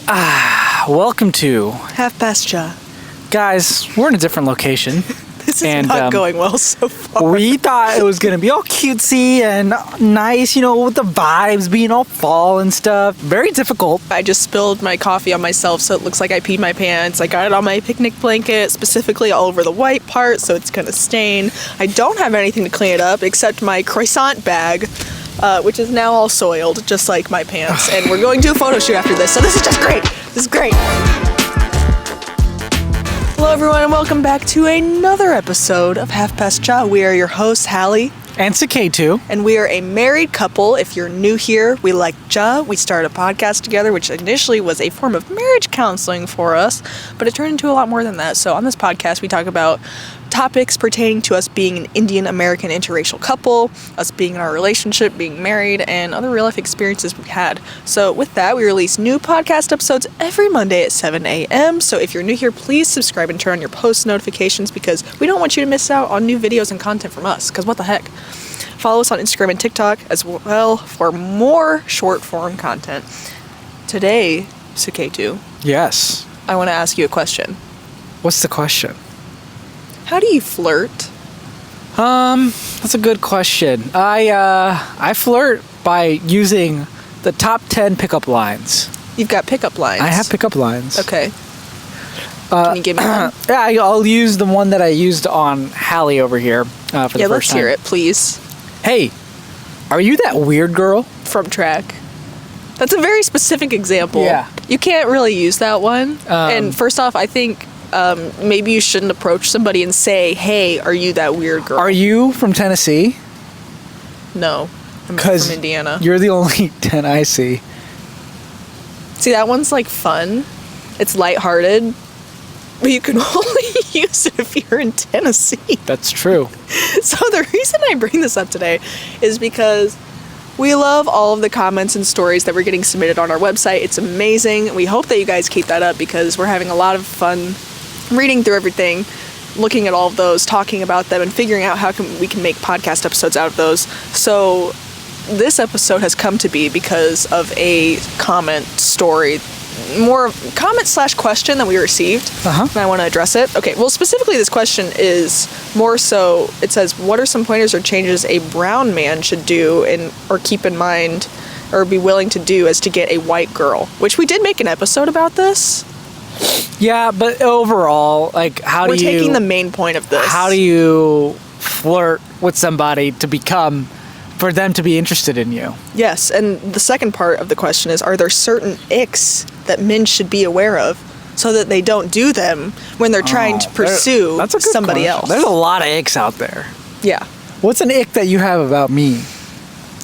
Welcome to Half Past Ja. Guys, we're in a different location. This is not going well so far. We thought it was going to be all cutesy and nice, with the vibes being all fall and stuff. Very difficult. I just spilled my coffee on myself, so it looks like I peed my pants. I got it on my picnic blanket, specifically all over the white part, so it's going to stain. I don't have anything to clean it up except my croissant bag, which is now all soiled, just like my pants. And we're going to a photo shoot after this, so this is just great. This is great. Hello everyone and welcome back to another episode of Half Past Ja. We are your hosts, Hallie and Suketu. And we are a married couple. If you're new here, we like Ja. We started a podcast together, which initially was a form of marriage counseling for us, but it turned into a lot more than that. So on this podcast, we talk about topics pertaining to us being an Indian-American interracial couple, us being in our relationship, being married, and other real-life experiences we've had. So with that, we release new podcast episodes every Monday at 7 a.m. So if you're new here, please subscribe and turn on your post notifications because we don't want you to miss out on new videos and content from us, because what the heck. Follow us on Instagram and TikTok as well for more short-form content. Today, Suketu. Yes. I want to ask you a question. What's the question? How do you flirt? That's a good question. I flirt by using the top 10 pickup lines. You've got pickup lines. I have pickup lines. Okay. Can you give me one? Yeah, I'll use the one that I used on Hallie over here for the first time. Yeah, let's hear it, please. Hey, are you that weird girl? From track. That's a very specific example. Yeah. You can't really use that one. And first off, I think maybe you shouldn't approach somebody and say, hey, are you that weird girl? Are you from Tennessee? No, I'm from Indiana. You're the only 10 I see. See, that one's like fun. It's lighthearted. But you can only use it if you're in Tennessee. That's true. So the reason I bring this up today is because we love all of the comments and stories that we're getting submitted on our website. It's amazing. We hope that you guys keep that up because we're having a lot of fun reading through everything, looking at all of those, talking about them, and figuring out how we can make podcast episodes out of those. So this episode has come to be because of a comment story, more comment/question that we received, and I want to address it. Okay, well, specifically this question is more so, it says, what are some pointers or changes a brown man should do or keep in mind or be willing to do as to get a white girl? Which we did make an episode about this. Yeah, but overall, like, We're taking the main point of this. How do you flirt with somebody for them to be interested in you? Yes, and the second part of the question is, are there certain icks that men should be aware of so that they don't do them when they're trying to pursue somebody else? There's a lot of icks out there. Yeah. What's an ick that you have about me?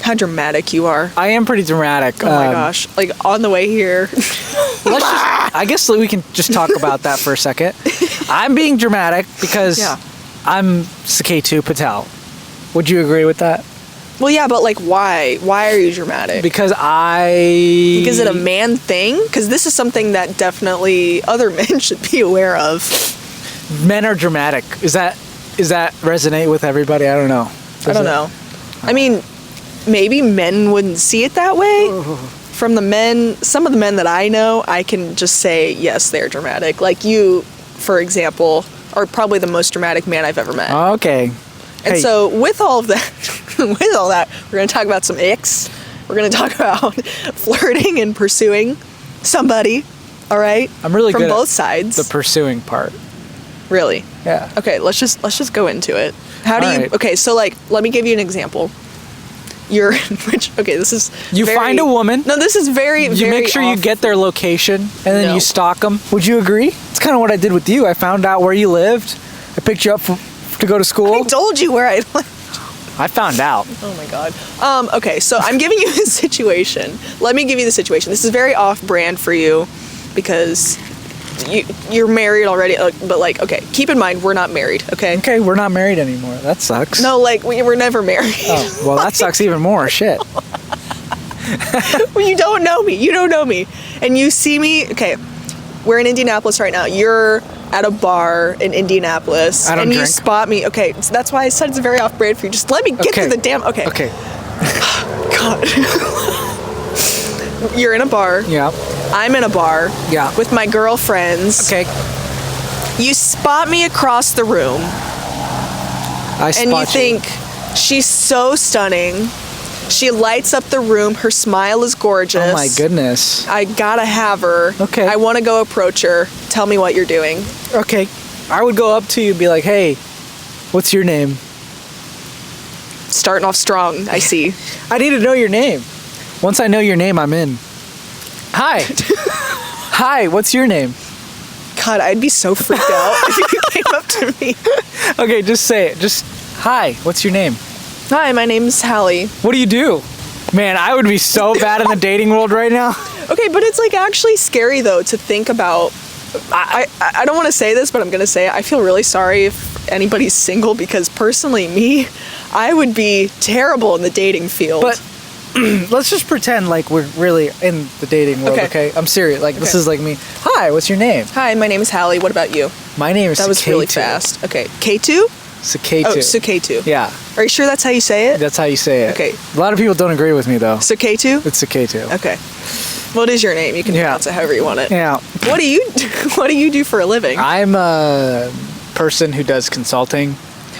How dramatic you are. I am pretty dramatic. Oh my gosh. Like, on the way here. I guess we can just talk about that for a second. I'm being dramatic because I'm Suketu Patel. Would you agree with that? Well, yeah, but like, why? Why are you dramatic? Because Is it a man thing? Because this is something that definitely other men should be aware of. Men are dramatic. Does that resonate with everybody? I don't know. I don't know. I mean, maybe men wouldn't see it that way. From some of the men that I know, I can just say, yes, they're dramatic. Like you, for example, are probably the most dramatic man I've ever met. Okay. And so with all that, we're going to talk about some icks. We're going to talk about flirting and pursuing somebody, all right? I'm really from good both at sides. the pursuing part. Really? Yeah. Okay, let's just go into it. How do you? Right. Okay, so like, let me give you an example. This is You find a woman. No, this is very, You very make sure you get their location, and then No. you stalk them. Would you agree? It's kind of what I did with you. I found out where you lived. I picked you up to go to school. I told you where I lived. I found out. Oh my god. Okay, so I'm giving you a situation. Let me give you the situation. This is very off-brand for you because you're married already. But like, okay, keep in mind we're not married. Okay. Okay, we're not married anymore. That sucks. No, like we were never married. Oh, well, that sucks even more. Shit. Well, you don't know me. You don't know me, and you see me. Okay, we're in Indianapolis right now. You're at a bar in Indianapolis, I don't and you drink. spot me. Okay, so that's why I said it's very off-brand for you. Just let me get to the damn. Okay. Okay. God. You're in a bar. Yeah. I'm in a bar. Yeah. With my girlfriends. Okay. You spot me across the room. And you think she's so stunning. She lights up the room. Her smile is gorgeous. Oh my goodness. I gotta have her. Okay. I want to go approach her. Tell me what you're doing. Okay. I would go up to you and be like, hey, what's your name? Starting off strong, I see. I need to know your name. Once I know your name, I'm in. Hi. Hi, what's your name? God, I'd be so freaked out if you came up to me. Okay, just say it. Just, hi, what's your name? Hi, my name's Hallie. What do you do? Man, I would be so bad in the dating world right now. Okay, but it's like actually scary though to think about. I don't want to say this, but I'm gonna say it. I feel really sorry if anybody's single because personally, me, I would be terrible in the dating field. But let's just pretend like we're really in the dating world, okay? I'm serious. Like, this is like me. Hi, what's your name? Hi, my name is Hallie. What about you? My name is Suketu. That was really fast. Okay. K2? Suketu. Oh, Suketu. Yeah. Are you sure that's how you say it? That's how you say it. Okay. A lot of people don't agree with me, though. Suketu? It's Suketu. Okay. What is your name? You can pronounce it however you want it. Yeah. What do you do for a living? I'm a person who does consulting.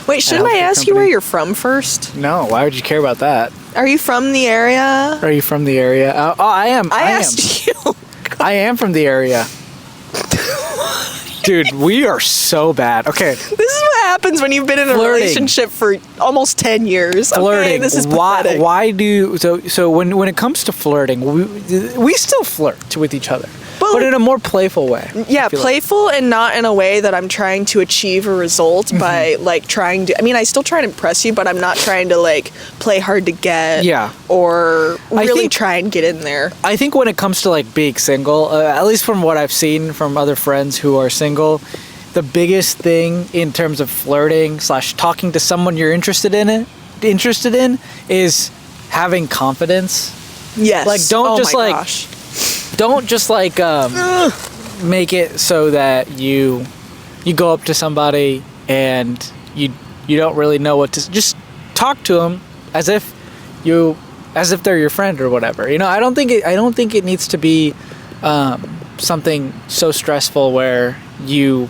Wait, shouldn't I ask you where you're from first? No, why would you care about that? Are you from the area? Are you from the area? Oh, I am. I asked you. I am from the area. Dude, we are so bad. Okay. This is what happens when you've been in a relationship for almost 10 years. Flirting. Okay, this is pathetic. Why do so when it comes to flirting, we still flirt with each other. But in a more playful way. Yeah, playful and not in a way that I'm trying to achieve a result by like trying to. I mean, I still try to impress you, but I'm not trying to like play hard to get. Yeah. Or really try and get in there. I think when it comes to like being single, at least from what I've seen from other friends who are single, the biggest thing in terms of flirting / talking to someone you're interested in is having confidence. Yes. Like don't just like make it so that you go up to somebody and you don't really know what to just talk to them as if they're your friend or whatever. You know, I don't think it needs to be something so stressful where you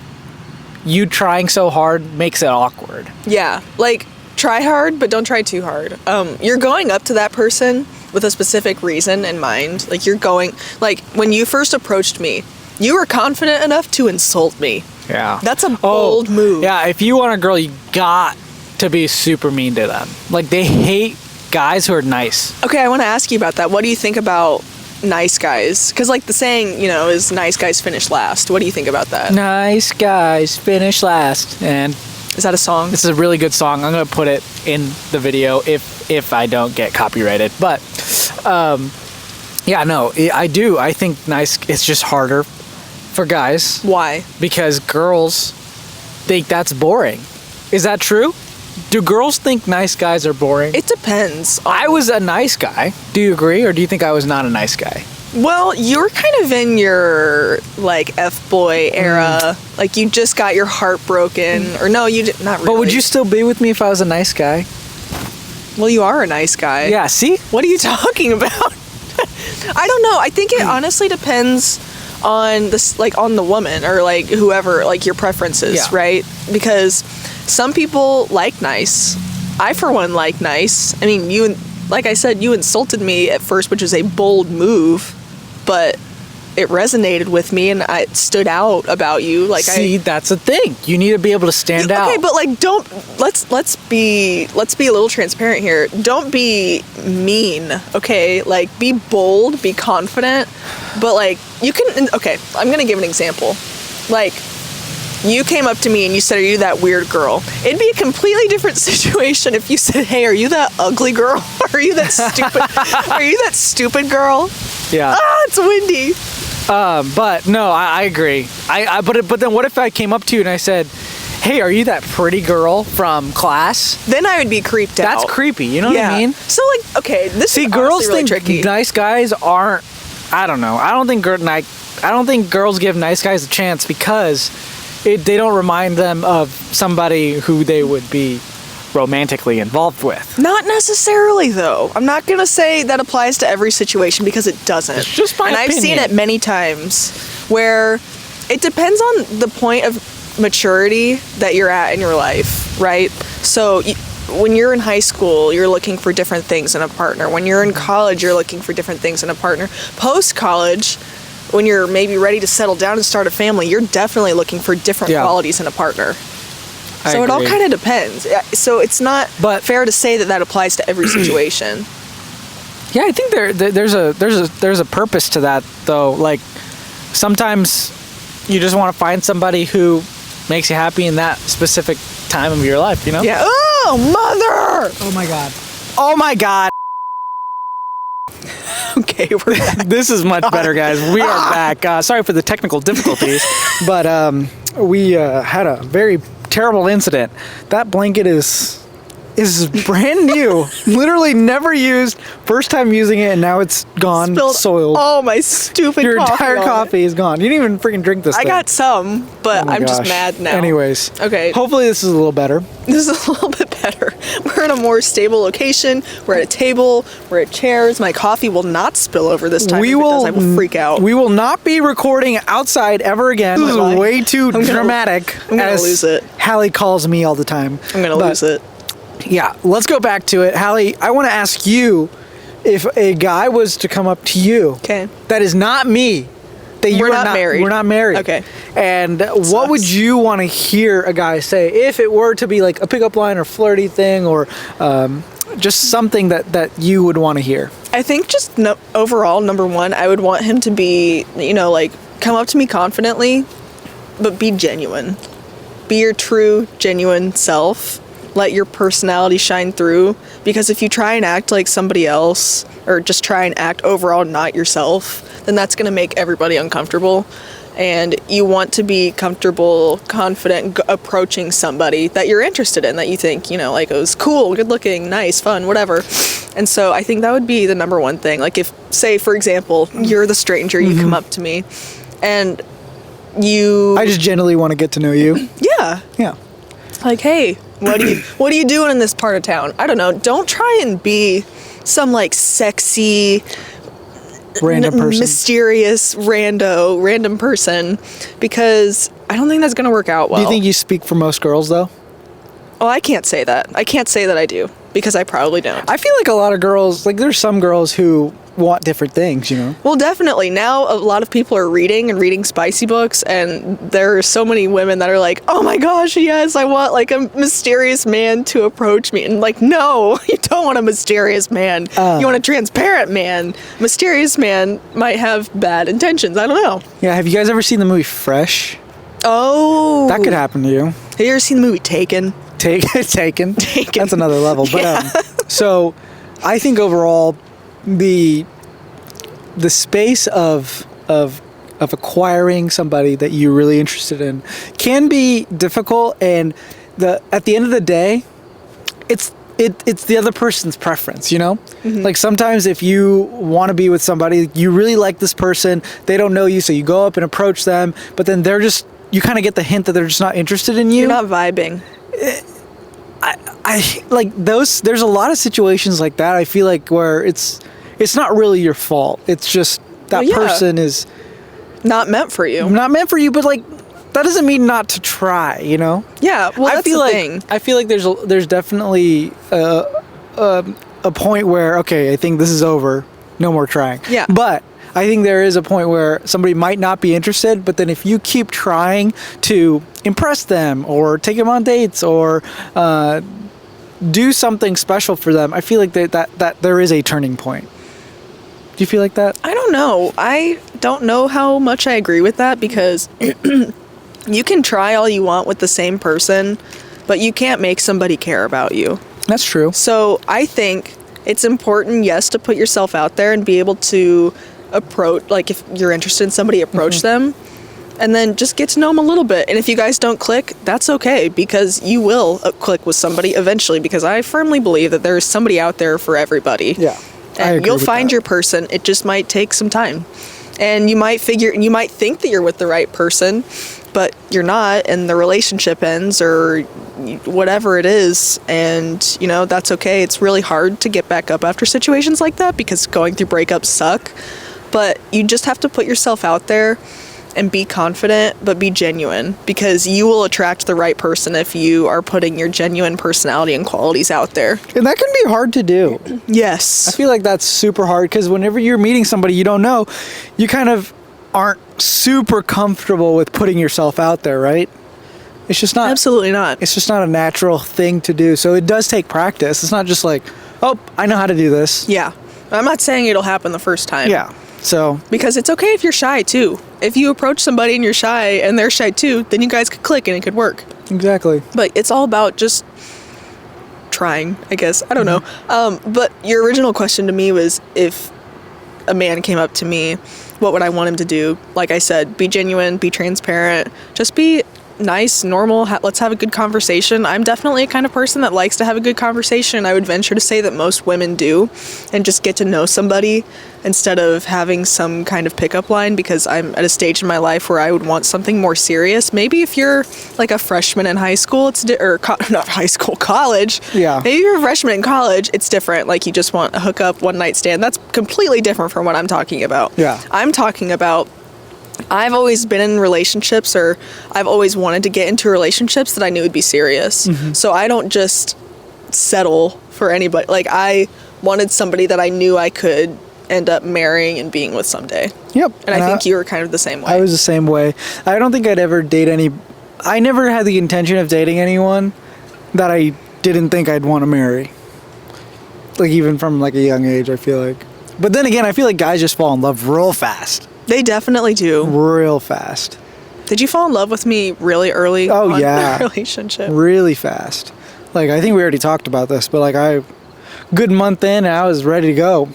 trying so hard makes it awkward. Yeah, like try hard, but don't try too hard. You're going up to that person with a specific reason in mind. Like you're going, like when you first approached me, you were confident enough to insult me. Yeah. That's a bold move. Yeah, if you want a girl, you got to be super mean to them. Like they hate guys who are nice. Okay, I want to ask you about that. What do you think about nice guys? Because like the saying, you know, is nice guys finish last. What do you think about that? Nice guys finish last. And is that a song? This is a really good song. I'm going to put it in the video if I don't get copyrighted. But yeah, no, I do. I think it's just harder for guys. Why? Because girls think that's boring. Is that true? Do girls think nice guys are boring? It depends. I was a nice guy. Do you agree, or do you think I was not a nice guy? Well, you're kind of in your like F-boy era. Like you just got your heart broken, or no, you did not really. But would you still be with me if I was a nice guy? Well, you are a nice guy. Yeah. See? What are you talking about? I don't know. I think it honestly depends on this, like on the woman or like whoever, like your preferences, right? Because some people like nice. I, for one, like nice. I mean, like I said, you insulted me at first, which is a bold move, but it resonated with me and it stood out about you. Like, see, that's the thing. You need to be able to stand out. Okay, but like, let's be a little transparent here. Don't be mean. Okay, like be bold, be confident, but like you can. Okay, I'm gonna give an example. Like, you came up to me and you said, "Are you that weird girl?" It'd be a completely different situation if you said, "Hey, are you that ugly girl? Are you that stupid? Are you that stupid girl?" Yeah. Ah, it's windy. But no, I agree. But then what if I came up to you and I said, "Hey, are you that pretty girl from class?" Then I would be creeped out. That's creepy. You know what I mean? So like, okay, this is girls really think tricky. Nice guys aren't. I don't know. I don't think girls give nice guys a chance because they don't remind them of somebody who they would be romantically involved with. Not necessarily, though. I'm not going to say that applies to every situation because it doesn't. It's just my opinion. I've seen it many times where it depends on the point of maturity that you're at in your life, right? So when you're in high school, you're looking for different things in a partner. When you're in college, you're looking for different things in a partner. Post-college, when you're maybe ready to settle down and start a family, you're definitely looking for different qualities in a partner. So it all kind of depends. So it's not fair to say that applies to every situation. Yeah, I think there's a purpose to that, though. Like, sometimes you just want to find somebody who makes you happy in that specific time of your life, you know? Yeah. Oh, mother! Oh my god. Oh my god. Okay, we're back. This is much better, guys. We are back. Sorry for the technical difficulties, but we had a very terrible incident. That blanket is brand new, literally never used. First time using it, and now it's gone, soiled. Oh, my stupid Your coffee. entire coffee is gone. You didn't even freaking drink this thing. I got some, but I'm just mad now. Anyways, okay. Hopefully this is a little better. This is a little bit better. We're in a more stable location. We're at a table. We're at chairs. My coffee will not spill over this time. If it does, I will freak out. We will not be recording outside ever again. This is way too dramatic. I'm gonna lose it. Hallie calls me all the time. I'm gonna lose it. Yeah, let's go back to it. Hallie, I want to ask you, if a guy was to come up to you, that is not me, that you're not married. We're not married. Okay. And what would you want to hear a guy say if it were to be like a pickup line or flirty thing, or just something that you would want to hear? I think just overall, number one, I would want him to be, like, come up to me confidently, but be genuine. Be your true, genuine self. Let your personality shine through, because if you try and act like somebody else, or just try and act overall not yourself, then that's going to make everybody uncomfortable. And you want to be comfortable, confident, approaching somebody that you're interested in, that you think, like, it was cool, good looking, nice, fun, whatever. And so I think that would be the number one thing. Like, if, say, for example, you're the stranger, you come up to me, and I just genuinely want to get to know you. Yeah. Like, hey, what are you doing in this part of town? I don't know. Don't try and be some, like, sexy, random person, mysterious random person, because I don't think that's going to work out well. Do you think you speak for most girls, though? Oh, I can't say that. I can't say that I do, because I probably don't. I feel like a lot of girls, like, there's some girls who want different things, Well, definitely. Now a lot of people are reading spicy books, and there are so many women that are like, oh my gosh, yes, I want, like, a mysterious man to approach me. And, like, no, you don't want a mysterious man. You want a transparent man. Mysterious man might have bad intentions. I don't know. Yeah, have you guys ever seen the movie Fresh? Oh. That could happen to you. Have you ever seen the movie Taken? Taken. That's another level. But so I think overall, the space of acquiring somebody that you're really interested in can be difficult, and at the end of the day, it's the other person's preference, Like, sometimes if you want to be with somebody, you really like this person, they don't know you, so you go up and approach them, but then you kind of get the hint that they're just not interested in you. You're not vibing. I like those. There's a lot of situations like that, I feel like, where it's not really your fault. It's just that person is not meant for you. Not meant for you, but, like, that doesn't mean not to try, Yeah, well, that's the thing. I feel like there's definitely a point where, okay, I think this is over, no more trying. Yeah. But I think there is a point where somebody might not be interested, but then if you keep trying to impress them or take them on dates or do something special for them, I feel like that there is a turning point. Do you feel like that? I don't know. I don't know how much I agree with that, because you can try all you want with the same person, but you can't make somebody care about you. That's true. So I think it's important, yes, to put yourself out there and be able to approach, like, if you're interested in somebody, approach them, and then just get to know them a little bit. And if you guys don't click, that's okay, because you will click with somebody eventually, because I firmly believe that there's somebody out there for everybody. Yeah. And you'll find your person. It just might take some time. And you might think that you're with the right person, but you're not, and the relationship ends, or whatever it is, and you know, that's okay. It's really hard to get back up after situations like that because going through breakups suck, but you just have to put yourself out there and be confident, but be genuine, because you will attract the right person if you are putting your genuine personality and qualities out there. And that can be hard to do. Yes. I feel like that's super hard because whenever you're meeting somebody you don't know, you kind of aren't super comfortable with putting yourself out there, right? It's just not. Absolutely not. It's just not a natural thing to do. So it does take practice. It's not just like, oh, I know how to do this. Yeah. I'm not saying it'll happen the first time. Yeah. So. Because it's okay if you're shy too. If you approach somebody and you're shy and they're shy too, then you guys could click and it could work. Exactly. But it's all about just trying, I guess. I don't know. But your original question to me was, if a man came up to me, what would I want him to do? Like I said, be genuine, be transparent, just be nice, normal, let's have a good conversation. I'm definitely a kind of person that likes to have a good conversation. I would venture to say that most women do, and just get to know somebody instead of having some kind of pickup line, because I'm at a stage in my life where I would want something more serious. Maybe if you're like a freshman in high school, not high school, college. Yeah. Maybe you're a freshman in college, it's different. Like you just want a hookup, one night stand. That's completely different from what I'm talking about. Yeah. I'm talking about, I've always been in relationships, or I've always wanted to get into relationships that I knew would be serious. Mm-hmm. So I don't just settle for anybody. Like I wanted somebody that I knew I could end up marrying and being with someday. Yep. And I think you were kind of the same way. I was the same way. I don't think I'd ever I never had the intention of dating anyone that I didn't think I'd want to marry. Like even from like a young age, I feel like. But then again, I feel like guys just fall in love real fast. They definitely do. Real fast. Did you fall in love with me really early on in the relationship? Really fast. Like, I think we already talked about this, but like good month in and I was ready to go.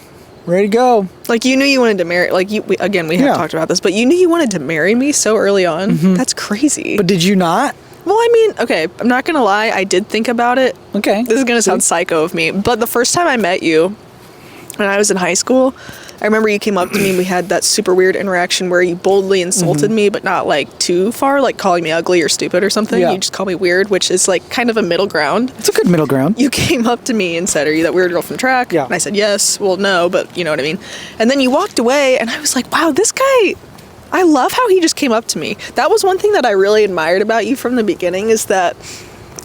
Ready to go. Like you knew you wanted to marry, like we have talked about this, but you knew you wanted to marry me so early on. Mm-hmm. That's crazy. But did you not? Well, I mean, okay, I'm not going to lie. I did think about it. Okay. This is going to sound psycho of me, but the first time I met you, when I was in high school, I remember you came up to me and we had that super weird interaction where you boldly insulted me, but not like too far, like calling me ugly or stupid or something. Yeah. You just called me weird, which is like kind of a middle ground. It's a good middle ground. You came up to me and said, "Are you that weird girl from track?" Yeah. And I said, "Yes." Well, no, but you know what I mean. And then you walked away and I was like, wow, this guy, I love how he just came up to me. That was one thing that I really admired about you from the beginning, is that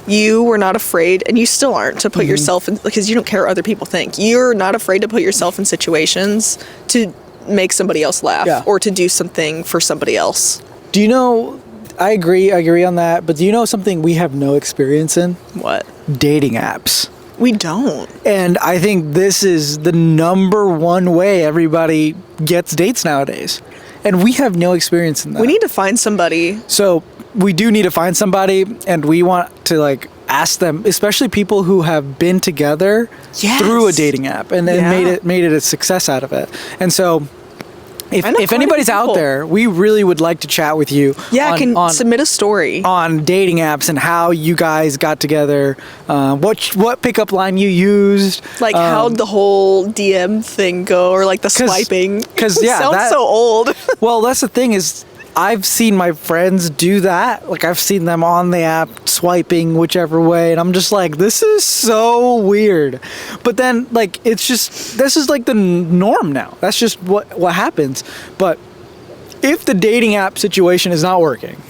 you were not afraid, and you still aren't, to put yourself in, because you don't care what other people think. You're not afraid to put yourself in situations to make somebody else laugh or to do something for somebody else. Do you know, I agree on that, but do you know something we have no experience in? What? Dating apps. We don't. And I think this is the number one way everybody gets dates nowadays. And we have no experience in that. We need to find somebody. So we do need to find somebody, and we want to like ask them, especially people who have been together through a dating app and then made it a success out of it. And so if anybody's out there, we really would like to chat with you. Yeah, submit a story on dating apps and how you guys got together, what pickup line you used, like how'd the whole DM thing go, or like the swiping. Because sounds so old. Well, that's the thing is, I've seen my friends do that. Like, I've seen them on the app swiping whichever way, and I'm just like, this is so weird. But then, like, this is like the norm now. That's just what happens. But if the dating app situation is not working,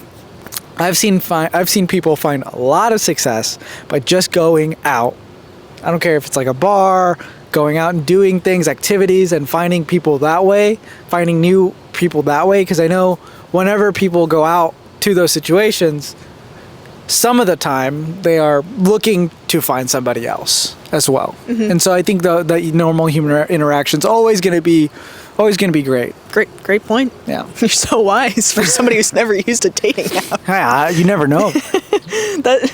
I've seen people find a lot of success by just going out. I don't care if it's like a bar, going out and doing things, activities, and finding people that way, finding new people that way, because I know whenever people go out to those situations, some of the time they are looking to find somebody else as well. Mm-hmm. And so I think the normal human interaction is always going to be great. Great point. Yeah. You're so wise for somebody who's never used a dating app. Yeah, you never know.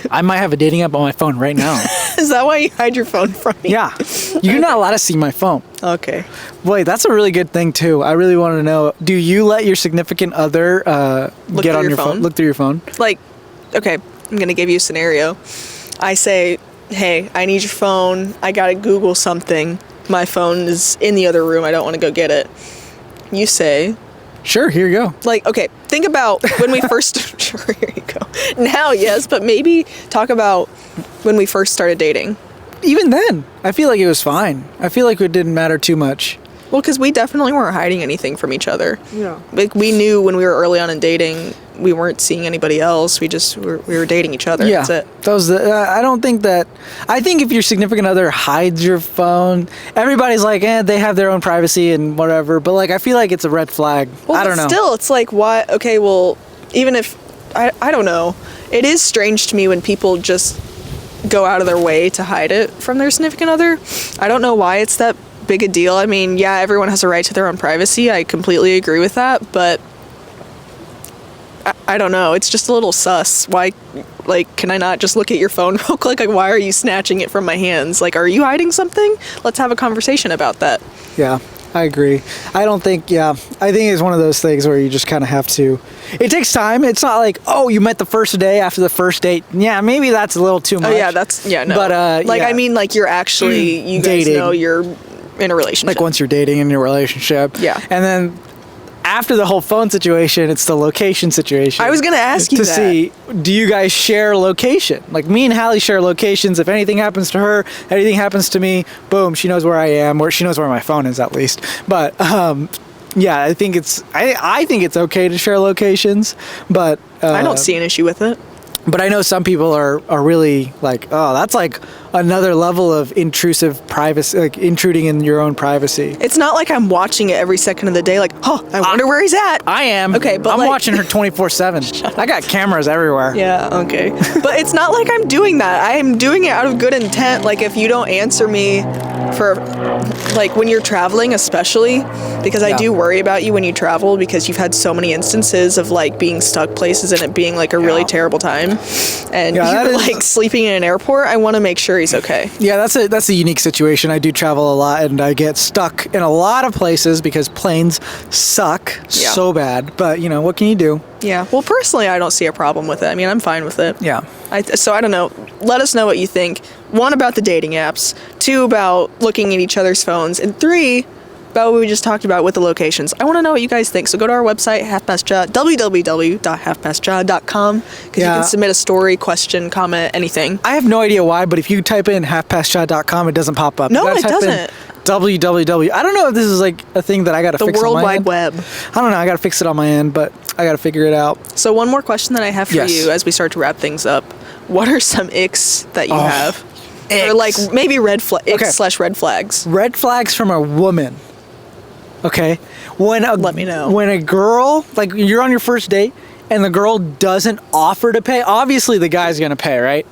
I might have a dating app on my phone right now. Is that why you hide your phone from me? Yeah. You're not allowed to see my phone. Okay. Wait, that's a really good thing too. I really want to know, do you let your significant other get on your phone? Look through your phone? Like, okay, I'm going to give you a scenario. I say, hey, I need your phone. I got to Google something. My phone is in the other room. I don't want to go get it. You say, Sure, here you go. Like, okay, think about when we first... Sure, here you go. Now, yes, but maybe talk about when we first started dating. Even then, I feel like it was fine. I feel like it didn't matter too much. Well, because we definitely weren't hiding anything from each other. Yeah. Like, we knew when we were early on in dating, we weren't seeing anybody else. We were dating each other. Yeah. That's it. That was I don't think that... I think if your significant other hides your phone, everybody's like, they have their own privacy and whatever. But, like, I feel like it's a red flag. Well, I don't know. Still, it's like, why? Okay, well, even if... I don't know. It is strange to me when people just go out of their way to hide it from their significant other. I don't know why it's that big a deal. I mean, yeah, everyone has a right to their own privacy. I completely agree with that, but I don't know. It's just a little sus. Why, like, can I not just look at your phone real quick? Like, why are you snatching it from my hands? Like, are you hiding something? Let's have a conversation about that. Yeah, I agree. I think it's one of those things where you just kind of have to... It takes time. It's not like, oh, you met the first day after the first date. Yeah, maybe that's a little too much. Oh, yeah, no. But, like, yeah. I mean, like, you're actually, you guys Dating. know you're in a relationship. Like, once you're dating in your relationship. Yeah. And then after the whole phone situation, it's the location situation. I was going to ask you to that. see, do you guys share location? Like, me and Hallie share locations. If anything happens to her, anything happens to me, boom, she knows where I am, or she knows where my phone is at least. But, yeah, I think it's okay to share locations, but I don't see an issue with it. But I know some people are really like, oh, that's like another level of intrusive privacy, like intruding in your own privacy. It's not like I'm watching it every second of the day, like, oh, I wonder where he's at. I am. Okay, but I'm watching her 24/7. I got cameras everywhere. Yeah, okay. But it's not like I'm doing that. I am doing it out of good intent. Like, if you don't answer me for, like, when you're traveling especially, because I do worry about you when you travel, because you've had so many instances of, like, being stuck places and it being, like, a really terrible time. And you're, like, sleeping in an airport. I want to make sure he's okay. Yeah, that's a unique situation. I do travel a lot, and I get stuck in a lot of places because planes suck so bad. But, you know, what can you do? Yeah. Well, personally, I don't see a problem with it. I mean, I'm fine with it. Yeah. So I don't know. Let us know what you think. 1, about the dating apps. 2, about looking at each other's phones. And 3, about what we just talked about with the locations. I want to know what you guys think. So go to our website, www.halfpastja.com, because you can submit a story, question, comment, anything. I have no idea why, but if you type in halfpastja.com, it doesn't pop up. No, it doesn't. www. I don't know if this is like a thing that I got to fix on my end. The World Wide Web. I don't know. I got to fix it on my end, but I got to figure it out. So one more question that I have for you as we start to wrap things up. What are some icks that you have? Icks. Or like maybe red flags. Red flags from a woman. Okay. Let me know. When a girl, like you're on your first date and the girl doesn't offer to pay, obviously the guy's going to pay, right?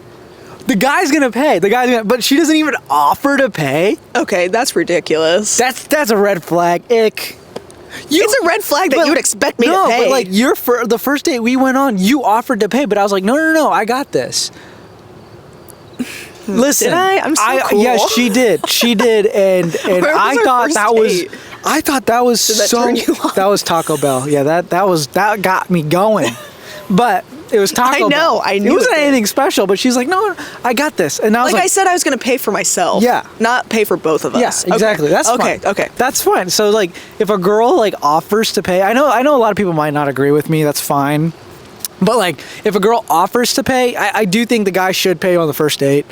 The guy's going to pay. But she doesn't even offer to pay? Okay, that's ridiculous. That's a red flag. Ick. It's a red flag that you would expect me to pay. No, but like the first date we went on, you offered to pay, but I was like, no, I got this. Listen, did I? I'm so cool. Yes, she did, and I thought that was that was Taco Bell. Yeah, that got me going, but it was Taco Bell. I knew it wasn't anything special, but she's like, no, I got this, and I was like I said, I was going to pay for myself. Yeah, not pay for both of us. Yeah, exactly. Okay. That's fine. Okay, that's fine. So like, if a girl like offers to pay, I know a lot of people might not agree with me. That's fine, but like, if a girl offers to pay, I do think the guy should pay on the first date.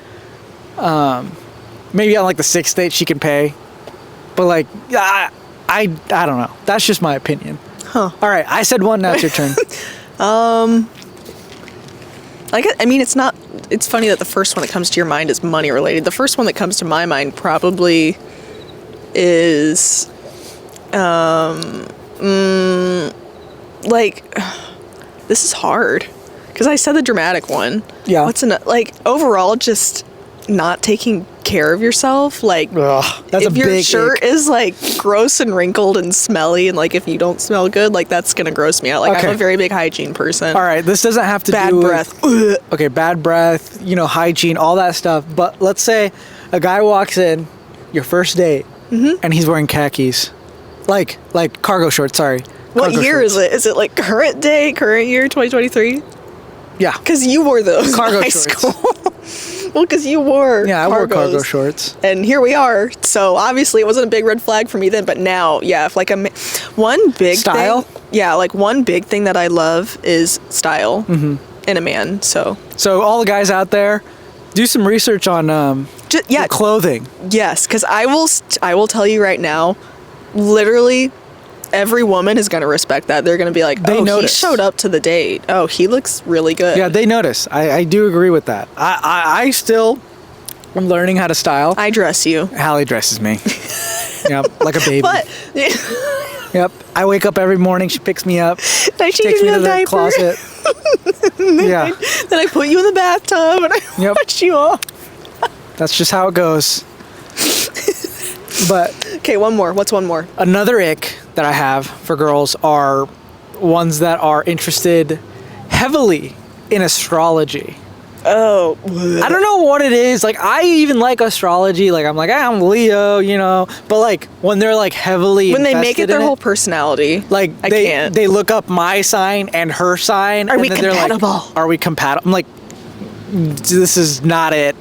Maybe on like the 6th date she can pay, but like I don't know. That's just my opinion. Huh. All right, I said one. Now it's your turn. I mean, it's not. It's funny that the first one that comes to your mind is money related. The first one that comes to my mind probably is, like, this is hard because I said the dramatic one. Yeah. What's like overall just not taking care of yourself, like if your shirt is like gross and wrinkled and smelly, and like if you don't smell good, like that's gonna gross me out. Like I'm a very big hygiene person. All right, this doesn't have to bad do breath. With, okay, bad breath, hygiene, all that stuff. But let's say a guy walks in, your first date, and he's wearing khakis, like cargo shorts. Sorry. What year is it? Is it like current year, 2023? Yeah. Because you wore those cargo in high shorts. School. Well, because you wore I wore cargo shorts. And here we are. So obviously it wasn't a big red flag for me then, but now, yeah, if like One big Style? thing. Yeah, like one big thing that I love is style in a man. So all the guys out there, do some research on your clothing. Yes, because I will tell you right now, literally every woman is going to respect that. They're going to be like, he showed up to the date. Oh, he looks really good. Yeah, they notice. I do agree with that. I still am learning how to style. I dress you. Hallie dresses me. Yep, like a baby. But yep, I wake up every morning. She picks me up, takes me to the diaper. closet. Yeah. Then I put you in the bathtub and I wash you off. That's just how it goes. But okay, one more. What's one more? Another ick that I have for girls are ones that are interested heavily in astrology. Oh, I don't know what it is. Like, I even like astrology. Like, I'm like, I'm Leo, But like, when they're like heavily when they make it their whole it, personality, like they look up my sign and her sign. Are we then compatible? They're like, are we compatible? I'm like, this is not it.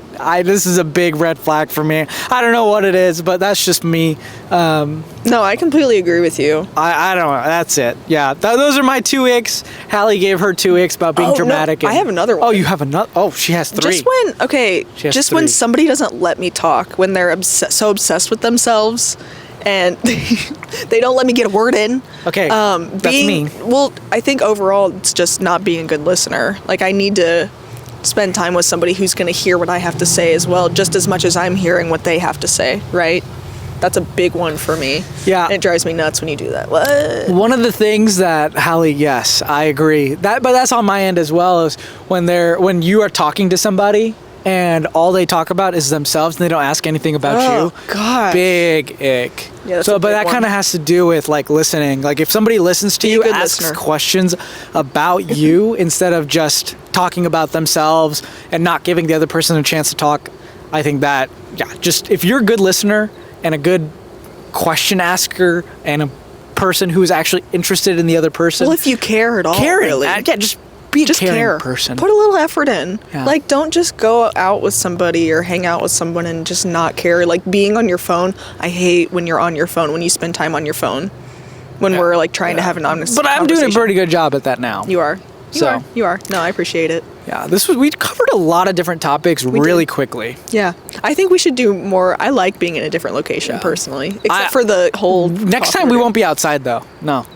This is a big red flag for me. I don't know what it is, but that's just me. No, I completely agree with you. I don't know. That's it. Yeah, those are my 2 icks. Hallie gave her 2 icks about being dramatic. No, I have another one. Oh, you have another? Oh, she has 3. When somebody doesn't let me talk, when they're so obsessed with themselves, and they don't let me get a word in. Okay, that's me. Well, I think overall it's just not being a good listener. Like, I need to spend time with somebody who's going to hear what I have to say as well, just as much as I'm hearing what they have to say, right? That's a big one for me. Yeah. And it drives me nuts when you do that. What? One of the things that, Hallie, yes, I agree. But that's on my end as well, is when you are talking to somebody and all they talk about is themselves and they don't ask anything about you. Oh, God. Big ick. Yeah, but that kind of has to do with like listening. Like, if somebody listens to you, asks questions about you instead of just talking about themselves and not giving the other person a chance to talk, I think that, just if you're a good listener and a good question asker and a person who is actually interested in the other person. Well, if you care at all, really. Just be a caring person. Put a little effort in. Yeah. Like, don't just go out with somebody or hang out with someone and just not care. Like, being on your phone, I hate when you're on your phone, when you spend time on your phone, when we're like trying to have an honest But I'm conversation. doing a pretty good job at that now. You are. You are. No, I appreciate it. Yeah, we covered a lot of different topics really quickly. Yeah. I think we should do more. I like being in a different location personally, except for the whole next time we won't be outside though. No.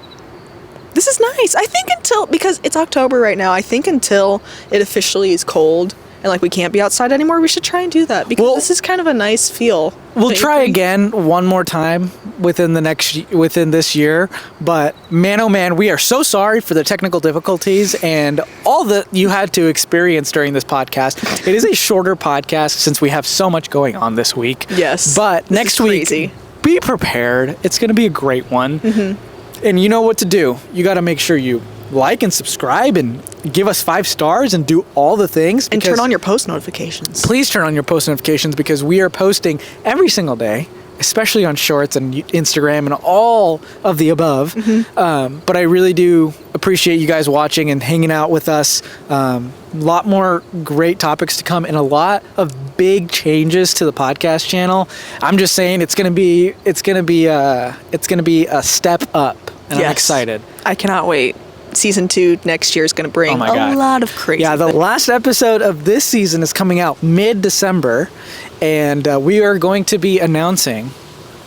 This is nice. I think because it's October right now, I think until it officially is cold and like we can't be outside anymore, we should try and do that because this is kind of a nice feel. We'll try again one more time within this year, but man, oh man, we are so sorry for the technical difficulties and all that you had to experience during this podcast. It is a shorter podcast since we have so much going on this week. Yes. But next week, be prepared. It's going to be a great one. Mm-hmm. And you know what to do. You got to make sure you like and subscribe and give us 5 stars and do all the things. And turn on your post notifications. Please turn on your post notifications because we are posting every single day, especially on Shorts and Instagram and all of the above. Mm-hmm. But I really do appreciate you guys watching and hanging out with us. A lot more great topics to come and a lot of big changes to the podcast channel. I'm just saying it's gonna be a step up, and I'm excited. I cannot wait. Season 2 next year is going to bring a lot of crazy things. The last episode of this season is coming out mid-December, and we are going to be announcing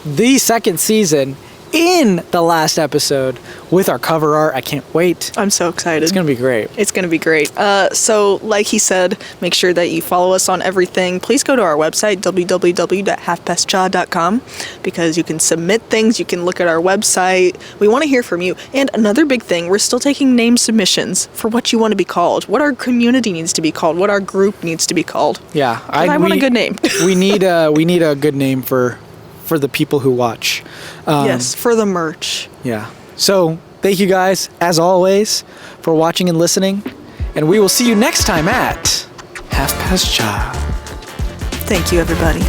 the second season in the last episode with our cover art. I can't wait. I'm so excited. It's going to be great. It's going to be great. So like he said, make sure that you follow us on everything. Please go to our website, www.halfpastcha.com, because you can submit things. You can look at our website. We want to hear from you. And another big thing, we're still taking name submissions for what you want to be called, what our community needs to be called, what our group needs to be called. Yeah. I want a good name. we need a good name for the people who watch. Yes, for the merch. Yeah. So thank you guys, as always, for watching and listening. And we will see you next time at Half Past Cha. Thank you, everybody.